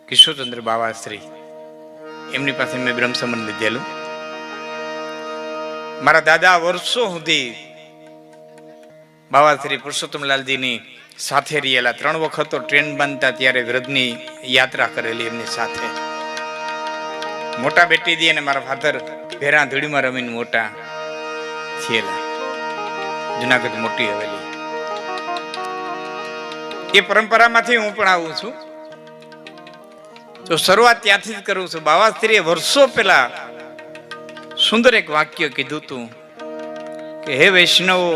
કિશોરચંદ્ર બાવાશ્રી, એમની પાસે મેં બ્રહ્મ સંબંધ લીધેલું. મારા દાદા વર્ષો સુધી બાવાશ્રી પુરુષોત્તમલાલજીની સાથે રહેલા. 3 વખત તો ટ્રેન બાંધતા ત્યારે વ્રજની યાત્રા કરેલી એમની સાથે. મોટા બેટીજી અને મારા ફાધર ભેરા ધૂળીમાં રમીને મોટા થયેલા. જુનાગઢ મોટી હવેલી. એ પરંપરામાંથી હું પણ આવું છું. તો શરૂઆત ત્યાંથી જ કરું છું. બાવાશ્રીએ વર્ષો પહેલા સુંદર એક વાક્ય કીધું હતું કે હે વૈષ્ણવો,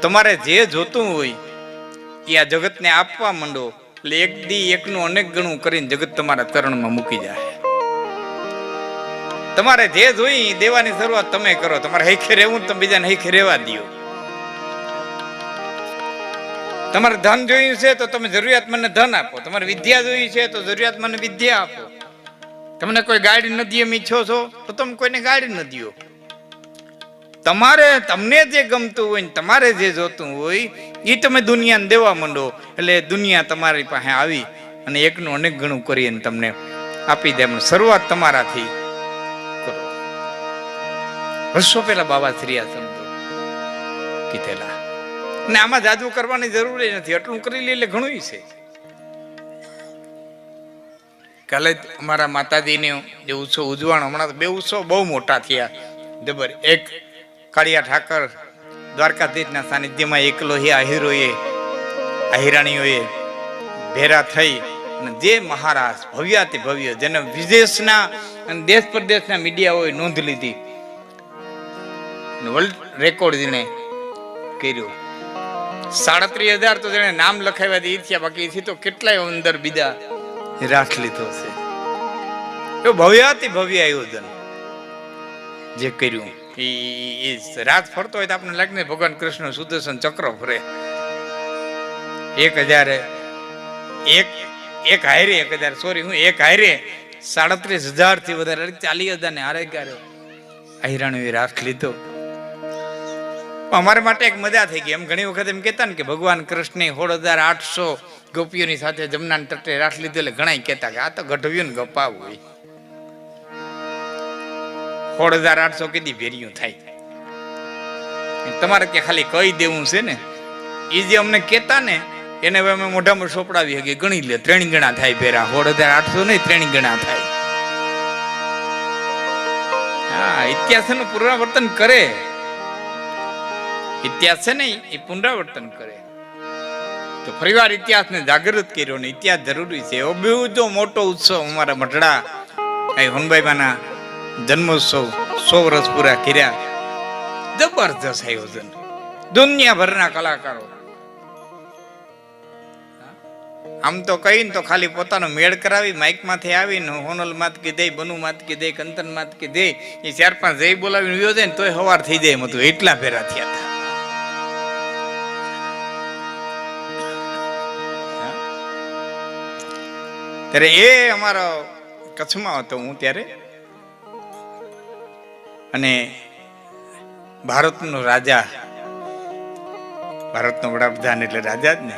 તમારે જે જોતું હોય એ આ જગતને આપવા માંડો, એટલે એક દી એકનું અનેક ગણું કરીને જગત તમારા ચરણમાં મૂકી જાય. તમારે જે જોઈ દેવાની શરૂઆત તમે કરો. તમારે હૈખે રહેવું તમે બીજાને હૈખે રહેવા દો. તમારે ધન જોયું છે તો તમે જરૂરિયાતમંદને ધન આપો. તમારે વિદ્યા જોઈ છે તો જરૂરિયાતમંદને વિદ્યા આપો. તમને કોઈ ગાડી નથી એમ ઈચ્છો છો તો તમે કોઈને ગાડી ન દો. તમને જે ગમતું હોય ને તમારે જે જોતું હોય એ તમે દુનિયાને દેવા માંડો, એટલે દુનિયા તમારી પાસે આવી અને એકનું અનેક ગણું કરીને તમને આપી દે. શરૂઆત તમારાથી કરો. વર્ષો પહેલા બાવાશ્રી આ શબ્દો કીધેલા. ને આમાં જાદુ કરવાની જરૂર નથી. એટલું કરી લે એટલે ઘણું છે. કાલે અમારા માતાજીને જે ઉત્સવ ઉજવાણો, હમણાં તો 2 ઉત્સવ બહુ મોટા થયા જબર. એક કાળિયા ઠાકર દ્વારકાધીશના સાનિધ્યમાં એકલો આહિરાણીઓએ ભેરા થઈ અને જે મહારાજ ભવ્યાતિ ભવ્ય, જેને વિદેશના અને દેશ પરદેશના મીડિયાઓએ નોંધ લીધી, વર્લ્ડ રેકોર્ડ જેને કર્યું. 37,000 તો જેને નામ લખાવ્યા એ થયા. બાકી એથી તો કેટલાય અંદર બીજા રાખ લીધો છે. એવું ભવ્યાતિ ભવ્ય આયોજન જે કર્યું એ રાત ફરતો હોય તો આપણે લાગે ને ભગવાન કૃષ્ણ સુદર્શન ચક્ર ફરે. 1,000 એક હારે 37,000 થી વધારે 40,000 ને હારે ગારે આહિરાણીએ રાખ લીધો. અમારા માટે એક મજા થઈ ગઈ. એમ ઘણી વખત એમ કહેતા ને કે ભગવાન કૃષ્ણે 16,800 ગોપીઓની સાથે જમના તટે રાખ લીધો. એટલે ઘણા કહેતા કે આ તો ગઢવ્યું ને ગપાવું હોય. 16,800 કીધી ભેરિયું થાય. તમારે કે ખાલી કહી દેવું છે ને, એ જે અમને કહેતા ને એને હવે અમે મોઢામાં સોપડાવી શકીએ. ગણી લે 3 ગણા થાય ભેરા. 16,800 નહીં, 3 ગણા થાય. હા, ઇતિહાસનું પુનરાવર્તન કરે. ઇતિહાસ છે ને એ પુનરાવર્તન કરે. તો ફરીવાર ઇતિહાસને જાગૃત કર્યો ને ઇતિહાસ જરૂરી છે. એવો બહુ જો મોટો ઉત્સવ અમારા મઢડા હનુભાઈબાના જન્મોત્સવ 100 વર્ષ પૂરા કર્યા. જબરજસ્ત આયોજન. દુનિયાભરના કલાકારો. આમ તો કહીને તો ખાલી પોતાનો મેળ કરાવી માઇક માંથી આવીને હોનલ માત કીધે, બનુ માત કીધે, કંતન માત કીધે, એ 4-5 જય બોલાવીને વ્યો જાય ને તોય સવાર થઈ જાય એમ હતું. એટલા ભેરા થયા હતા. ત્યારે એ અમારો કચ્છમાં હતો હું ત્યારે, અને ભારતનો રાજા, ભારતનો વડાપ્રધાન એટલે રાજા જ ને,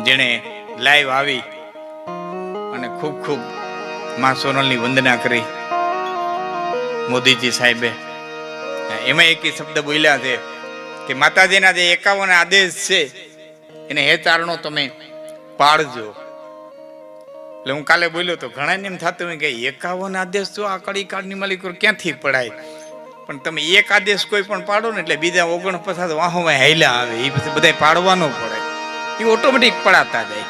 જેણે લાઈવ આવી અને ખૂબ ખૂબ માં સોનલની વંદના કરી મોદીજી સાહેબે. એમાં એક શબ્દ બોલ્યા છે કે માતાજીના જે 51 આદેશ છે એને હે ચારણો તમે પાળજો. એટલે હું કાલે બોલ્યો તો ઘણા એમ થતું હોય કે 51 આદેશ તો આ કડી કાળની માલિકો ક્યાંથી પડાય. પણ તમે એક આદેશ કોઈ પણ પાડો ને એટલે બીજા 49 વાહોમાં હાલ્યા આવે. એ પછી બધા પાડવાનો પડે. એ ઓટોમેટિક પડાતા જાય.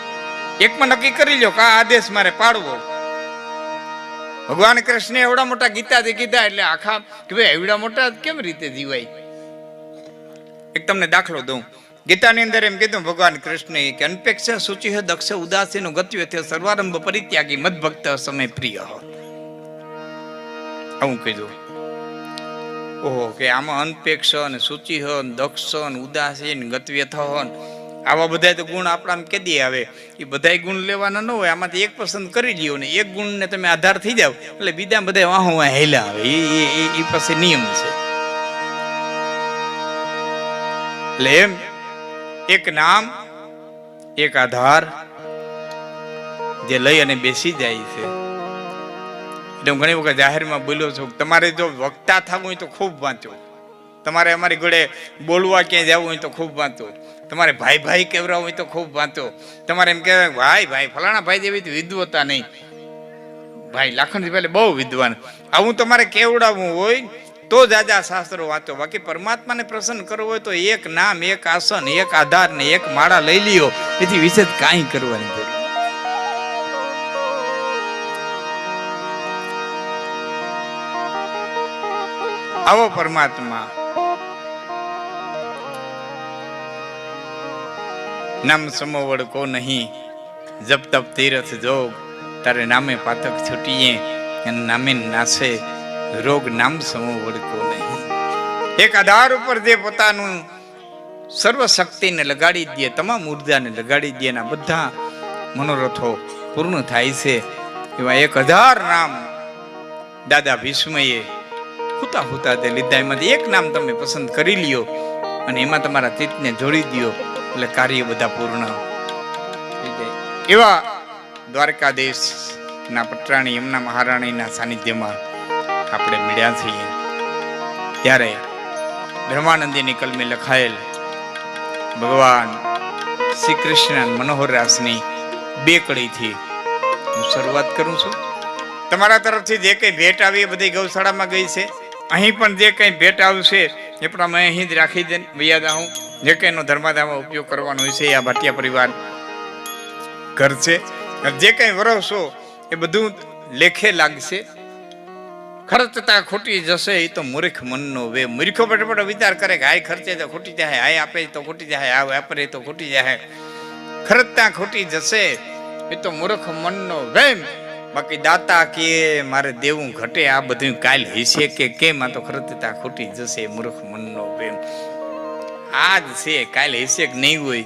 એકમાં નક્કી કરી લો કે આ આદેશ મારે પાડવો. ભગવાન કૃષ્ણ એવડા મોટા ગીતાથી કીધા એટલે આખા કે ભાઈ એવડા મોટા કેમ રીતે જીવાય. એક તમને દાખલો દઉં. ગીતાની અંદર એમ કીધું ભગવાન કૃષ્ણ કે અનપેક્ષા શુચિ દક્ષ ઉદાસીનો ગત્ય સર્વારંભ પરિત્યાગી મદભક્ત સમય પ્રિય. આવું કીધું. ઓહો, કે આમાં અનપેક્ષ અને શુચિ દક્ષ ઉદાસીન ગત્વ્યથ આવા બધા તો ગુણ આપણા કેદી આવે. એ બધા ગુણ લેવાના ન હોય. આમાંથી એક પસંદ કરી લ્યો ને એક ગુણને તમે આધાર થઈ જાવ એટલે બીજા બધા વાહો હેલા આવે. એ પછી નિયમ છે. એટલે એમ એક નામ, એક આધાર, જે લઈ અને બેસી જાય છે. એટલે હું ઘણી વખત જાહેરમાં બોલ્યો છું, તમારે જો વક્તા થવું હોય તો ખૂબ વાંચો, તમારે અમારી જોડે બોલવા ક્યાંય જવું હોય તો ખૂબ વાંચો, તમારે ભાઈ ભાઈ કેવરાવું હોય તો ખૂબ વાંચો, તમારે એમ કહેવાય ભાઈ ભાઈ ફલાણા ભાઈ જેવી વિદ્વતા નહીં, ભાઈ લાખણજી પહેલે બહુ વિદ્વાન, આવું તમારે કેવડાવવું હોય તો જાજા શાસ્ત્રો વાંચો. બાકી પરમાત્માને પ્રસન્ન કરવો હોય તો એક નામ, એક આસન, એક આધાર ને એક માળા લઈ લ્યો, એથી વિશેષ કાંઈ કરવાની જરૂર. આવો પરમાત્મા નામ સમોવડ કો નહીં, જપ તપ તીરથ જોગ, તારે નામે પાતક છૂટીએ અને નામે નાશે રોગ, નામ સમોવડ કો નહીં. એક આધાર ઉપર જે પોતાનું સર્વ શક્તિને લગાડી દે, તમામ ઉર્જાને લગાડી દે, એના બધા મનોરથો પૂર્ણ થાય છે. એવા 1000 નામ દાદા ભીષ્મએ હુતા હુતા તે લીધા. એમાંથી એક નામ તમે પસંદ કરી લ્યો અને એમાં તમારા ચિત્તને જોડી દો, એટલે કાર્ય બધા પૂર્ણ થઈ જાય. એવા દ્વારકાધીશના પટરાણી યમુના મહારાણીના સાનિધ્યમાં આપણે મળ્યા છીએ. ત્યારે બ્રહ્માનંદીની કલમે લખાયેલ ભગવાન શ્રી કૃષ્ણ મનોહર રાસની 2 કડીથી હું શરૂઆત કરું છું. તમારા તરફથી જે કંઈ ભેટ આવી એ બધી ગૌશાળામાં ગઈ છે. અહીં પણ જે કંઈ ભેટ આવશે એ પણ અમે અહીં જ રાખી દે વૈયા હું. જે કંઈ એનો ધર્માદામાં ઉપયોગ કરવાનો હોય છે એ આ ભાટિયા પરિવાર કરશે. જે કંઈ વરસો એ બધું લેખે લાગશે. ખર્ચતા ખોટી જશે એ તો મૂર્ખ મનનો વે. મૂર્ખો બટો વિચાર કરે કે હાય ખર્ચે તો ખોટી જાય, હાય આપે તો ખોટી જાય, આ વાપરે તો ખોટી જાય. ખર્ચતા ખોટી જશે એ તો મૂર્ખ મનનો વેમ. બાકી દાતા કે મારે દેવું ઘટે આ બધું કાલ હશે કે કેમ, આ તો ખર્ચતા ખોટી જશે મૂર્ખ મનનો વેમ. આજ છે કાલ હશે કે નહીં હોય.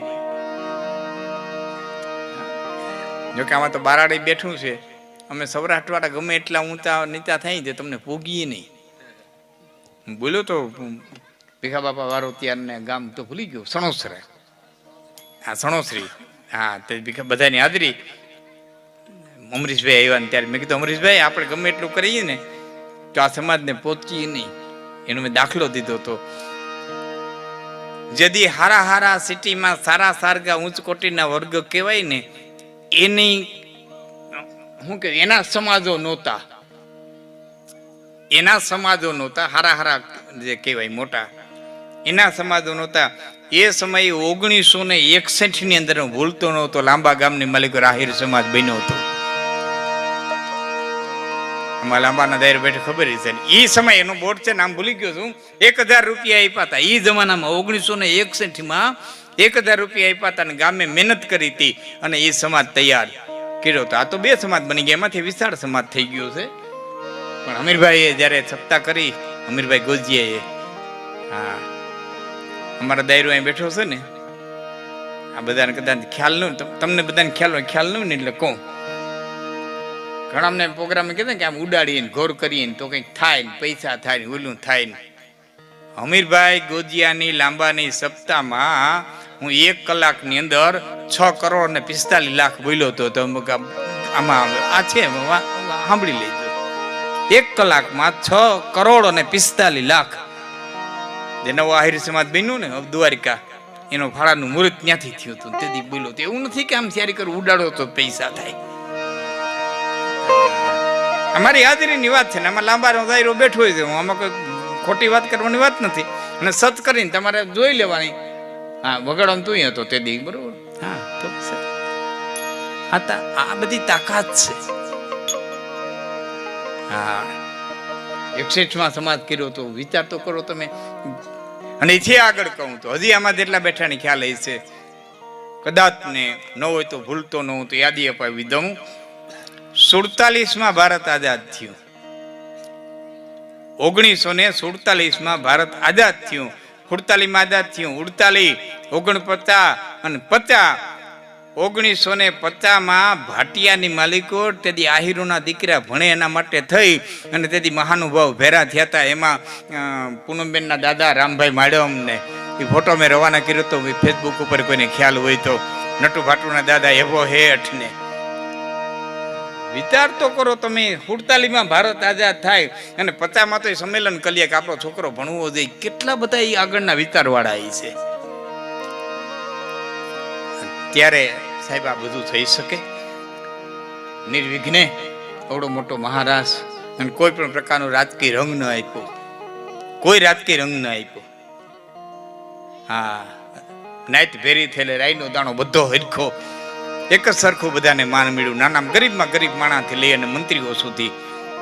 જોકે આમાં તો બારાડી બેઠું છે. અમે સૌરાષ્ટ્ર વાળા ગમે એટલા ઊંચા નીચા થાય તે તમને પોગીએ નહીં. બોલ્યો તો ભીખા બાપા વારો ત્યારને ગામ તો ભૂલી ગયો, સણોસરા. હા સણોસરી, હા તે ભીખા બધાની હાજરી. અમરીશભાઈ આવ્યા ને ત્યારે મેં કીધું અમરીશભાઈ આપણે ગમે એટલું કરીએ ને તો આ સમાજને પહોંચીએ નહીં. એનો મેં દાખલો દીધો હતો. જેથી હારા હારા સિટીમાં સારા સારગા ઉચ્ચ કોટીના વર્ગ કહેવાય ને એની શું કે એના સમાજો નહોતા, એના સમાજો નહોતા. હારા હારા જે કહેવાય મોટા એના સમાજો નહોતા. એ સમયે 1961 ની અંદર ભૂલતો નહોતો લાંબા ગામની માલિકો રાહિર સમાજ બન્યો હતો. આમાં લાંબાના દાયર બેઠે ખબર છે. એ સમય એનું બોર્ડ છે, નામ ભૂલી ગયો છું. 1000 રૂપિયા આપ્યા હતા એ જમાનામાં. 1961 1000 રૂપિયા આપ્યા હતા અને ગામે મહેનત કરી હતી અને એ સમાજ તૈયાર કર્યો હતો. આ તો 2 સમાજ બની ગયા, એમાંથી વિશાળ સમાજ થઈ ગયો છે. પણ અમીરભાઈએ જયારે સત્તા કરી, અમીરભાઈ ગોજીયાએ, હા અમારા દાયરો અહીં બેઠો છે ને, આ બધાને કદાચ ખ્યાલ ન, તમને બધાને ખ્યાલ ન ને એટલે કહું. ઘણા અમને પ્રોગ્રામ કીધા કે આમ ઉડાડીને ઘોર કરીને તો કંઈક થાય ને, પૈસા થાય ને, ઓલું થાય ને. અમીરભાઈ ગોજીયાની લાંબાની સપ્તાહમાં હું 1 કલાકની અંદર 6,45,00,000 બોલ્યો હતો. તો આમાં આ છે સાંભળી લેજો. 1 કલાકમાં 6,45,00,000 જે નવો આહિર સમાજ બન્યું ને દ્વારિકા, એનો ફાળાનું મુહૂર્ત ત્યાંથી થયું હતું. તેથી બોલ્યો તો એવું નથી કે આમ તૈયારી કરી ઉડાડો તો પૈસા થાય. અમારી હાજરીની વાત છે ને, આમાં લાંબાનો દાયરો બેઠો હોય છે. આમાં કોઈ ખોટી વાત કરવાની વાત નથી. અને સત કરીને તમારે જોઈ લેવાની. હા વગાડવાનું તું હતો તે દી બરોબર. હા તો આ બધી તાકાત છે. હા 61માં સમાજ કર્યો તો વિચાર તો કરો તમે. અને છે આગળ કહું તો હજી આમાં જેટલા બેઠાની ખ્યાલ હશે, કદાચ ને ન હોય તો ભૂલતો ન હું તો યાદી અપાવી દઉં. 47માં ભારત આઝાદ થયું. 1947માં ભારત આઝાદ થયું. 48માં આઝાદ થયું. 48, 49 અને 50. 1950માં ભાટિયાની માલિકો તેથી આહિરોના દીકરા ભણે એના માટે થઈ અને તેથી મહાનુભાવ ભેરા થયા હતા. એમાં પૂનમબેનના દાદા રામભાઈ માડમને એ ફોટો મેં રવાના કર્યો હતો ફેસબુક ઉપર, કોઈને ખ્યાલ હોય તો. નટુ ભાટુના દાદા એવો હેઠ ને વિચાર તો કરો તમે. 47માં ભારત આઝાદ થાય અને 50માં તો સંમેલન કરીએ કે આપણો છોકરો ભણવો જોઈએ. કેટલા બધા એ આગળના વિચારવાળા એ છે. ત્યારે સાહેબ આ બધું થઈ શકે નિર્વિઘ્ને. એવડો મોટો મહારાજ અને કોઈ પણ પ્રકારનો રાજકીય રંગ ન આપ્યો, કોઈ રાજકીય રંગ ન આપ્યો. હા, નાઈટ ભેરી થયેલે રાઈનો દાણો બધો હરખો એક જ સરખું બધાને માન મળ્યું. નાના ગરીબમાં ગરીબ માણસથી લઈ અને મંત્રીઓ સુધી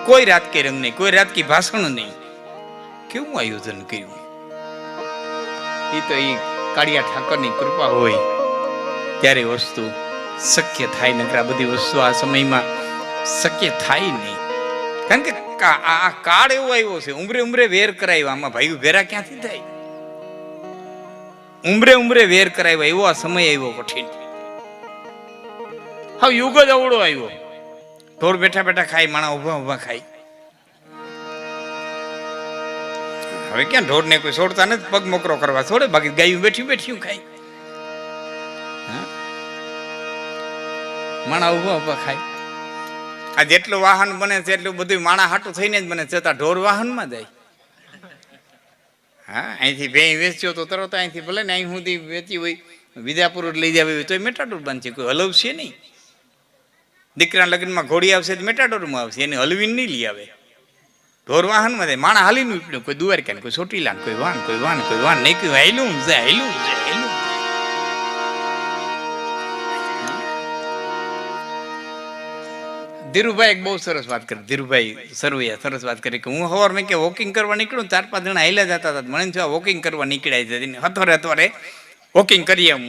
કોઈ રાજકીય રંગ નહીં, કોઈ રાજકીય ભાષણ નહીં. કેવું આયોજન કર્યું! એ તો એ કાળિયા ઠાકરની કૃપા હોય ત્યારે વસ્તુ શક્ય થાય. નકર આ બધી વસ્તુ આ સમયમાં શક્ય થાય નહીં. કારણ કે આ કાળ એવો આવ્યો છે, ઉમરે ઉમરે વેર કરાવ્યા. આમાં ભાઈ ભેરા ક્યાંથી થાય? ઉમરે ઉમરે વેર કરાવ્યા એવો આ સમય આવ્યો કઠિન. હા, યુગ જ અવળો આવ્યો. ઢોર બેઠા બેઠા ખાય, માણા ઉભા ઉભા ખાય. હવે ક્યાં ઢોર ને કોઈ છોડતા નથી, પગ મોકરો કરવા છોડે, બાકી ગાયું બેઠી બેઠી ખાય. માણા ઉભા ઉભા ખાય. આ જેટલું વાહન બને છે એટલું બધું માણા હાટું થઈને જ બને છે. ઢોર વાહનમાં જાય. હા, અહીંથી ભેં વેચ્યો તો તરત અહીંથી ભલે ને અહીં સુધી વેચી હોય, વિદ્યાપુર લઈ જાય હોય તો મેટાડોર બનશે. કોઈ હલવશે નહીં. દીકરા લગ્નમાં ઘોડી આવશે તો મેટાડોરમાં આવશે, એને હલવીને નહીં લઈ આવે. ઢોર વાહનમાં જાય. માણા હાલીને ઉપડ્યો, કોઈ દ્વારકા, કોઈ ચોટીલા, કોઈ વાન, કોઈ વાન, કોઈ વાન નહીં, કોઈ હાયલું છે, હાયલું છે, હાયલું. ધીરુભાઈ એક બહુ સરસ વાત કરી. ધીરુભાઈ સરવૈયા સરસ વાત કરી કે હું સવાર મેં કે વોકિંગ કરવા નીકળું, 4-5 જણા હાલ્યા જતા હતા. મને થયું વોકિંગ કરવા નીકળ્યા છે, હથવારે વોકિંગ કરીએ હું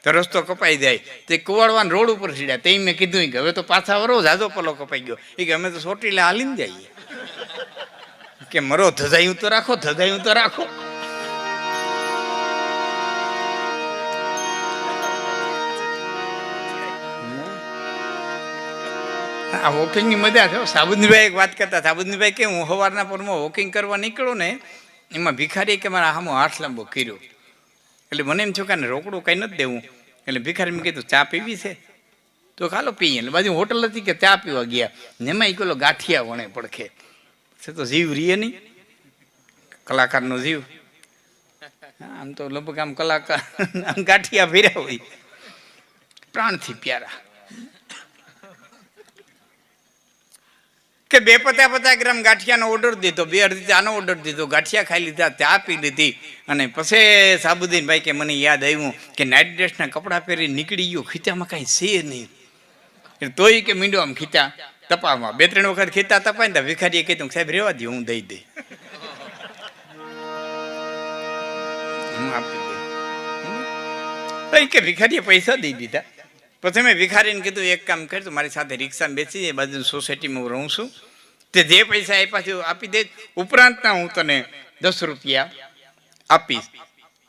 તો રસ્તો કપાઈ જાય. તે કુવાડવાન રોડ ઉપર સીડ્યા. તે મેં કીધું કે હવે તો પાછા વરો, જાજો પલો કપાઈ ગયો. એ કે અમે તો ચોટીલા હાલીને જઈએ. કે મરો ધજાયું તો રાખો, ધજાયું તો રાખો. આ વોકિંગની મજા છે. સાબુદનીભાઈ એક વાત કરતા. સાબુદનીભાઈ કે હું સવારના પરમાં વોકિંગ કરવા નીકળું ને, એમાં ભિખારી કે મારા હામો હાથ લાંબો કર્યો. એટલે મને એમ થયું કે રોકડું કંઈ નથી દેવું. એટલે ભિખારી મેં કીધું ચા પીવી છે તો ખાલો પીએ. એટલે બાજુ હોટલ હતી કે ચા પીવા ગયા. એમાં એ પેલો ગાંઠિયા વણે પડખે છે. તો જીવ રીએ નહીં, કલાકારનો જીવ. આમ તો લગભગ આમ કલાકાર ગાંઠિયા ભર્યા હોય, પ્રાણથી પ્યારા. કે 250 ગ્રામ ગાંઠિયાનો ઓર્ડર દીધો, 2 અડધી ચાનો ઓર્ડર દીધો, ગાંઠિયા ખાઈ લીધા, ચા પી લીધી. અને પછી સાબુદ્દીનભાઈ કે મને યાદ આવ્યું કે નાઇટ ડ્રેસના કપડાં પહેરી નીકળી ગયો, ખીચામાં કાંઈ છે નહીં. તોય કે મીંડો આમ ખીચા તપાવમાં 2-3 વખત ખીચા તપાય ને ભિખારીએ કીધું સાહેબ રેવા દે, હું દઈ દે, હું આપી દે. કે ભિખારીએ પૈસા દઈ દીધા. પછી મેં ભિખારીને કીધું એક કામ કર, તું મારી સાથે રિક્ષામાં બેસી જાય, બાજુ સોસાયટીમાં રહું છું, તે જે પૈસા આપ્યા છે આપી દે, ઉપરાંતના હું તને 10 રૂપિયા આપીશ.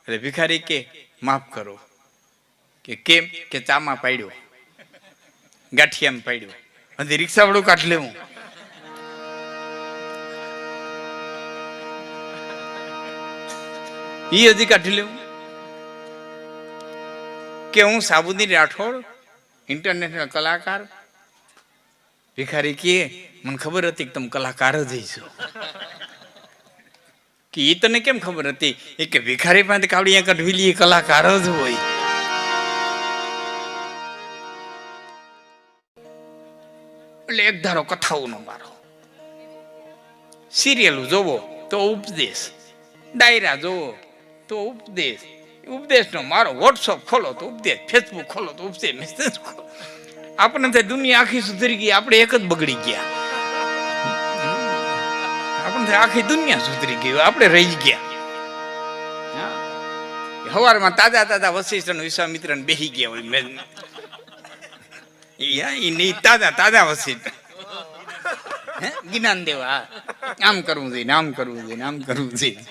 એટલે ભિખારી કે માફ કરો. કે કેમ? કે ચામાં પાડ્યો, ગાંઠિયામાં પાડ્યો, હજી રિક્ષા વાળું કાઢ લેવું. એ હજી કાઢી લેવું. કે હું સાબુદ્દીન રાઠોડ, ઇન્ટરનેશનલ કલાકાર. ભિખારી કે મને ખબર હતી કે તમે કલાકાર જ છો. કે એ તને કેમ ખબર હતી? એ કે ભિખારી પાસે કાવડિયા કઢવી લી, કલાકાર જ હોય. એટલે એક ધારો કથાઓનો મારો, સિરિયલ જોવો તો ઉપદેશ, ડાયરા જોવો તો ઉપદેશ, ઉપદેશનો મારો, વોટ્સઅપ ખોલો તો ઉપદેશ, ફેસબુક ખોલો તો ઉપદેશ, મેસેજ ખોલો. આપણને તો દુનિયા આખી સુધરી ગઈ, આપણે એક જ બગડી ગયા. આપણને આખી દુનિયા સુધરી ગઈ, આપણે રહી ગયા. સવારમાં તાજા વશિષ્ઠ વિશ્વામિત્ર બેસી ગયા હોય, તાજા વશિષ્ઠ જ્ઞાન દેવા, આમ કરવું જોઈએ, આમ કરવું જોઈએ, આમ કરવું જોઈએ.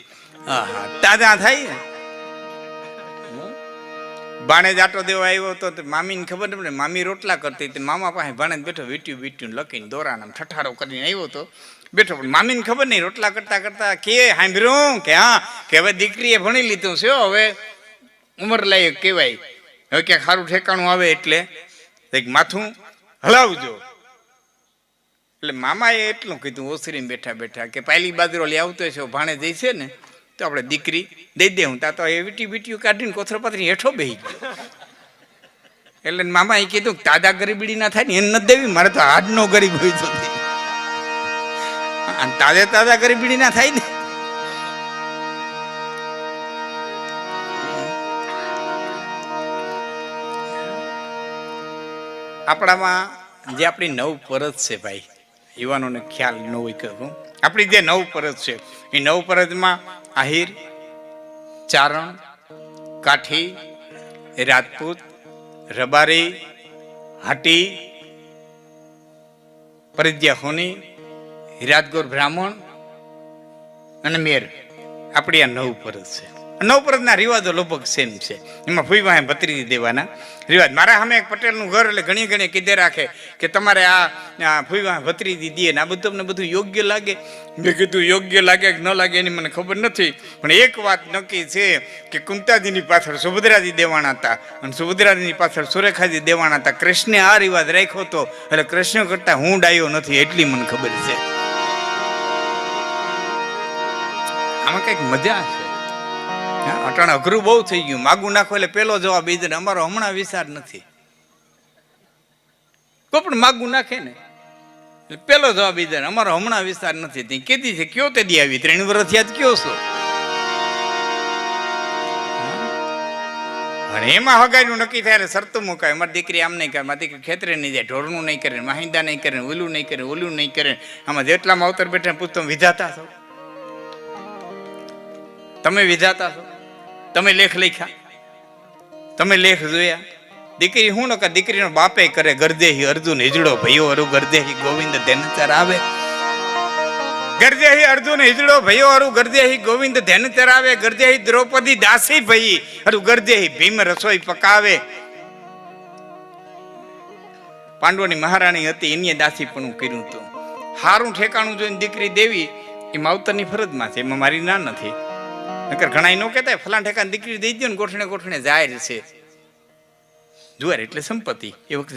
હા, તાજા થાય. ભાણેજ આટો દેવા આવ્યો તો મામીને ખબર ને, મામી રોટલા કરતી હતી, મામા પાસે ભાણેજ બેઠો, વીટ્યું લખીને દોરાને ઠઠારો કરીને આવ્યો તો બેઠો. પણ મામીને ખબર નહીં, રોટલા કરતા કરતા કે સાંભળ્યું કે હા કે હવે દીકરીએ ભણી લીધું છે, હવે ઉંમર લાયક કહેવાય, હવે ક્યાંક સારું ઠેકાણું આવે એટલે માથું હલાવજો. એટલે મામાએ એટલું કીધું ઓસરીમાં બેઠા બેઠા કે પહેલી બાજરો લઈ આવતો છે ભાણે જઈ છે ને તો આપણે દીકરી દઈ દે. હું તા તો એ વીટી કાઢીને કોથરો પાથરી હેઠો બેહી ગયો. એટલે મામાએ કીધું તાદા ગરીબડી ના થાય ને એને નથી દેવી, મારે તો હાડનો ગરીબ હોય તો તાજા ગરીબડી ના થાય ને. આપણામાં જે આપણી નવ પરત છે ભાઈ, યુવાનોને ખ્યાલ ન હોય કહું, આપણી જે નવ પરત છે એ નવ પરતમાં આહિર, ચારણ, કાઠી, રાજપૂત, રબારી, હાટી, પરિત્યા હોની, રાજગોર બ્રાહ્મણ અને મેર, આપણી આ નવ પરત છે. નવ પરતના રિવાજો લગભગ સેમ છે. એમાં ફૂઈવાહે ભત્રીજી દેવાના રિવાજ. મારા સામે એક પટેલનું ઘર એટલે ઘણી ઘણી કીધે રાખે કે તમારે આ ફૂઈવાહે ભત્રીજી દે ને આ બધું તમને બધું યોગ્ય લાગે. મેં કીધું યોગ્ય લાગે કે ન લાગે એની મને ખબર નથી, પણ એક વાત નક્કી છે કે કુંતાજીની પાછળ સુભદ્રાજી દેવાના હતા અને સુભદ્રાજીની પાછળ સુરેખાજી દેવાના હતા. કૃષ્ણે આ રિવાજ રાખ્યો હતો એટલે કૃષ્ણ કરતા હું ડાયો નથી એટલી મને ખબર છે. આમાં કઈક મજા છે. અટાણ અઘરું બહુ થઈ ગયું. માગું નાખો એટલે પેલો જવાબ એ દે અમારો હમણાં વિચાર નથી. કોઈ પણ માગું નાખે ને પેલો જવાબ એ દે અમારો હમણાં વિચાર નથી. કેદી છે કયો તે દી આવી 3 વર્ષ યાદ કયો છો. અને એમાં હગાઈનું નક્કી થાય શરતું મુકાય. મારી દીકરી આમ નહીં કરે, મારી દીકરી ખેતરે નહીં જાય, ઢોરનું નહીં કરે, માહિંદા નહીં કરે, ઓલું નહીં કરે, ઓલું નહીં કરે. આમાં જેટલા માવતર બેઠા પૂછતો વિધાતા છો, તમે વિધાતા છો, તમે લેખ લખ્યા, તમે લેખ જોયા. દીકરી હું ન કર, દીકરીનો બાપે કરે ગરદેહી અર્જુન હિજડો ભયો અરુ ગરદેહી ગોવિંદ ધેનચર આવે. ગરદેહી અર્જુન હિજડો ભયો અરુ ગરદેહી ગોવિંદ ધેનચર આવે. ગરદેહી દ્રૌપદી દાસી ભઈ અરુ ગરદેહી ભીમ રસોઈ પકાવે. પાંડવોની મહારાણી હતી એની દાસી પણ કર્યું હતું. હારું ઠેકાણું જોઈને દીકરી દેવી એ માવતરની ફરજમાં છે, એમાં મારી ના નથી. નકર ઘણા ન કહેતા ફલાણ ઠેકાને દીકરી દઈ દો ને ગોઠણે ગોઠણે જાહેર છે. જુવાર એટલે સંપત્તિ, એ વખતે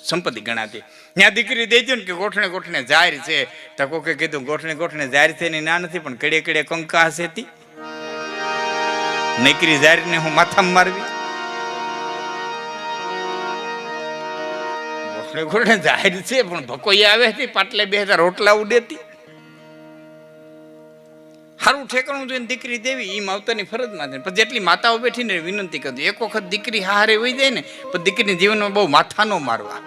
સંપત્તિ ગણાતી. ત્યાં દીકરી દઈ દો ને કે ગોઠણે ગોઠણે જાહેર છે. તો કોકે કીધું ગોઠણે ગોઠણે જાહેર છે એની ના નથી, પણ કડે કડે કંકા હશે તી નકરી જાહેર ને હું માથામાં મારવી. ગોઠણે ગોઠણે જાહેર છે પણ ભકોઈ આવે હતી પાટલે 2000 રોટલા ઉડેતી. સારું ઠેકાણું જોઈને દીકરી દેવી એ માવતરની ફરજમાં છે. પણ જેટલી માતાઓ બેઠીને વિનંતી કરજો, એક વખત દીકરી હારે વહી જાય ને પણ દીકરીના જીવનમાં બહુ માથા નો મારવા.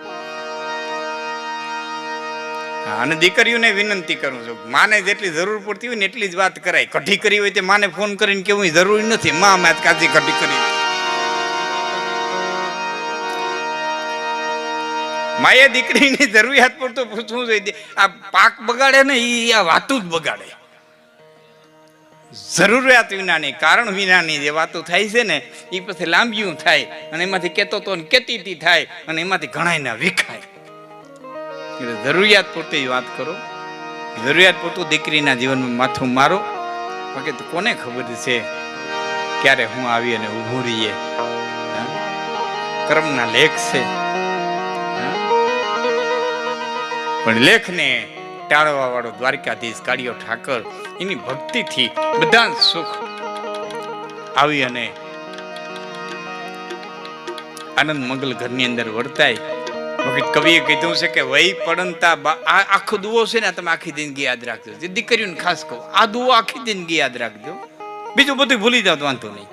અને દીકરીઓને વિનંતી કરું છું, માને જેટલી જરૂર પડતી હોય ને એટલી જ વાત કરાય. કઢી કરી હોય તે માને ફોન કરીને કેવું જરૂરી નથી. માં મેં કાચી કઢી કરી, માએ દીકરીની જરૂરિયાત પડતો પૂછવું જોઈએ. આ પાક બગાડે ને એ આ વાતું જ બગાડે. જરૂરિયાત વિનાની કારણ વિનાની જે વાતો થાય છે ને એ પછી લાંબીયું થાય અને એમાંથી કેતો તો કેતી થાય અને એમાંથી ઘણા ના વિખાય. એટલે જરૂરિયાત પૂરતી વાત કરો, જરૂરિયાત પૂરતું દીકરીના જીવનમાં માથું મારો. બાકી તો કોને ખબર છે ક્યારે હું આવી અને ઊભું રહીએ. કર્મના લેખ છે, પણ લેખને ટાળવા વાળો દ્વારકાધીશ કાળિયો ઠાકર એની ભક્તિથી બધા સુખ આવી અને આનંદ મંગલ ઘરની અંદર વર્તાય. કવિએ કીધું છે કે વહી પડંતા આખો દુઓ છે ને તમે આખી જિંદગી યાદ રાખજો. જે દીકરીઓને ખાસ કહું, આ દુઓ આખી જિંદગી યાદ રાખજો, બીજું બધું ભૂલી જાવ તો વાંધો નહીં.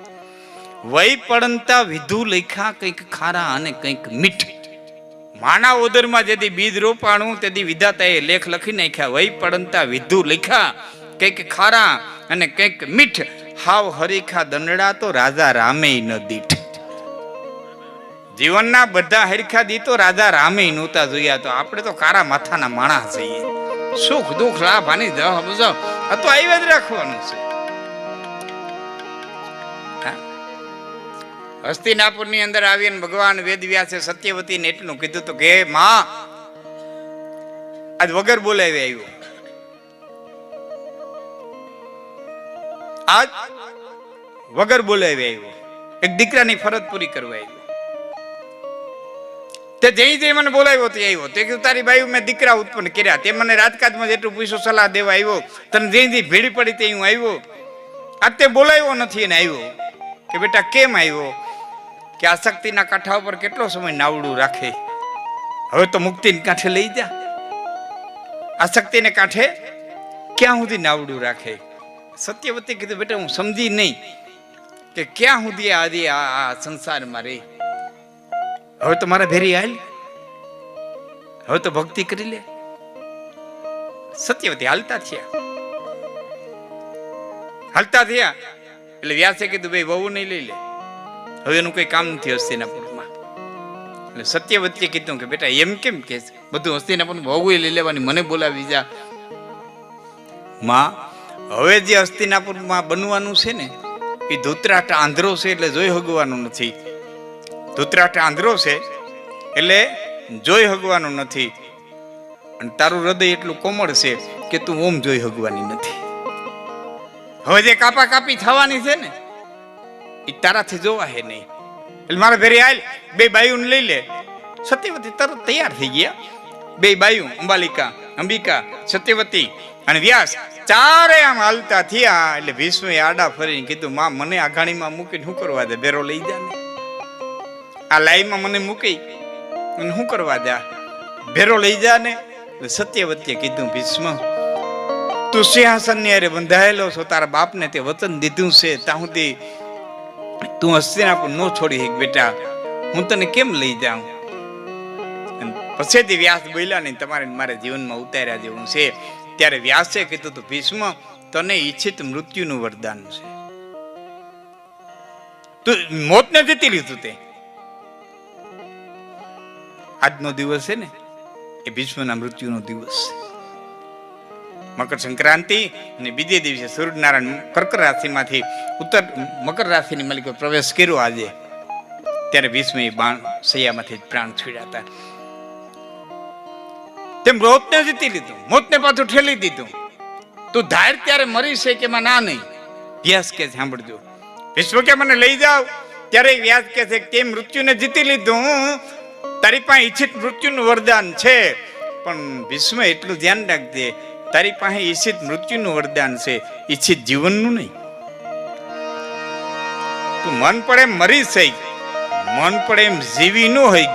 વહી પડંતા વિધુ લખ્યા કંઈક ખારા અને કંઈક મીઠ. માના ઓદરમાં જેથી બીજ રોપાણું તેથી વિધાતાએ લેખ લખી નાખ્યા. વહી પડંતા વિધુ લખ્યા કંઈક ખારા અને કંઈક મીઠ. હાવ હરીખા દંડડા તો રાજા રામે ન દીઠ. જીવનના બધા હરખા દી તો રાજા રામે નહોતા જોયા. તો આપણે તો કારા માથાના માણસ છીએ. સુખ દુઃખ લાભ આની આ તો આવ્યા જ રાખવાનું છે. હસ્તિનાપુર ની અંદર આવીને ભગવાન વેદવ્યાસે સત્યવતીને એટલું કીધું તો કે માં આજ વગર બોલાવી આવ્યો, આજ વગર બોલાવી આવ્યો, એક દીકરાની ફરજ પૂરી કરવા આવ્યો. તે જઈ મને બોલાવ્યો તે આવ્યો. તે કીધું તારી બાઈ મેં દીકરા ઉત્પન્ન કર્યા. તે મને રાજકાજમાં જેટલું પૂછ્યું સલાહ દેવા આવ્યો. તને જઈ ભીડી પડી તે હું આવ્યો. આજ તે બોલાવ્યો નથી એને આવ્યો કે બેટા કેમ આવ્યો? કે આ શક્તિના કાંઠા ઉપર કેટલો સમય નાવડું રાખે, હવે તો મુક્તિને કાંઠે લઈ જા. આ શક્તિને કાંઠે ક્યાં સુધી નાવડું રાખે? સત્યવતી કીધું બેટા હું સમજી નહીં કે ક્યાં સુધી આજે આ સંસારમાં રહી. હવે તો મારા ભેરી હાલ, હવે તો ભક્તિ કરી લે. સત્યવતી હાલતા થયા એટલે વ્યાસે કીધું ભાઈ વહુ નહીં લઈ લે, હવે એનું કોઈ કામ નથી હસ્તિનાપુરમાં. એટલે સત્યવતીએ કીધું કે બેટા એમ કેમ કે બધું હસ્તિનાપુર વહુ લઈ લેવાની, મને બોલાવી જા. માં હવે જે હસ્તિનાપુરમાં બનવાનું છે ને એ ધૂતરાષ્ટ્ર આંધ્રો છે એટલે જોઈ હગવાનું નથી. ધૂતરાષ્ટ્ર આંધ્રો છે એટલે જોઈ હગવાનું નથી. અને તારું હૃદય એટલું કોમળ છે કે તું ઓમ જોઈ હગવાની નથી. હવે જે કાપા કાપી થવાની છે ને એ તારાથી જોવા હે નહીં. એટલે મારા ઘરે આલ બે બાયું લઈ લે. સત્યવતી તરત તૈયાર થઈ ગયા. બે બાયું અંબિકા સત્યવતી અને વ્યાસ ચારે આમ હાલતા થયા. એટલે ભીષ્મે આડા ફરીને કીધું માં મને આઘાણીમાં મૂકીને શું કરવા દે, બેરો લઈ જા ને. આ લાઈમાં મને મૂકી અને શું કરવા દે, ભેરો લઈ જા ને. સત્યવતીએ કીધું ભીષ્મ તું સિંહાસન ની અરે બંધાયેલો છો, તારા બાપને તે વચન દીધું છે ત્યાં સુધી તું હસ્તિનાપુર ન છોડી એક બેટા, હું તને કેમ લઈ જાઉં? પછી વ્યાસ બોલ્યા ને તમારે મારે જીવનમાં ઉતાર્યા જેવું છે. ત્યારે વ્યાસે કીધું તું ભીષ્મ તને ઈચ્છિત મૃત્યુનું વરદાન છે, તું મોતને જીતી લીધું. તે આજનો દિવસ છે ને એ ભીષ્મના મૃત્યુનો દિવસ છે. મકર સંક્રાંતિ અને બીજે દિવસે સૂર્યનારાયણ કર્ક રાશિમાંથી ઉત્તર મકર રાશિની માલિકો પ્રવેશ કર્યો આજે. ત્યારે ભીષ્મ બાણ સૈયામાંથી પ્રાણ છોડ્યા હતા. તેમ મોતને જીતી લીધું, મોતને પાછું ઠેલી દીધું. તું ધાર ત્યારે મરી છે કે ના નહીં. વ્યાસ કે સાંભળજો, ભીષ્મ કે મને લઈ જાઓ. ત્યારે વ્યાસ કે છે તે મૃત્યુને જીતી લીધું, તારી પાસે ઈચ્છિત મૃત્યુનું વરદાન છે. પણ ભીષ્મ એટલું ધ્યાન રાખજે, તારી પાસે ઈચ્છિત મૃત્યુનું વરદાન છે, ઈચ્છિત જીવનનું નહીં. તું મન પડે એમ મરી છે, મન પડે એમ જીવી ન હોય.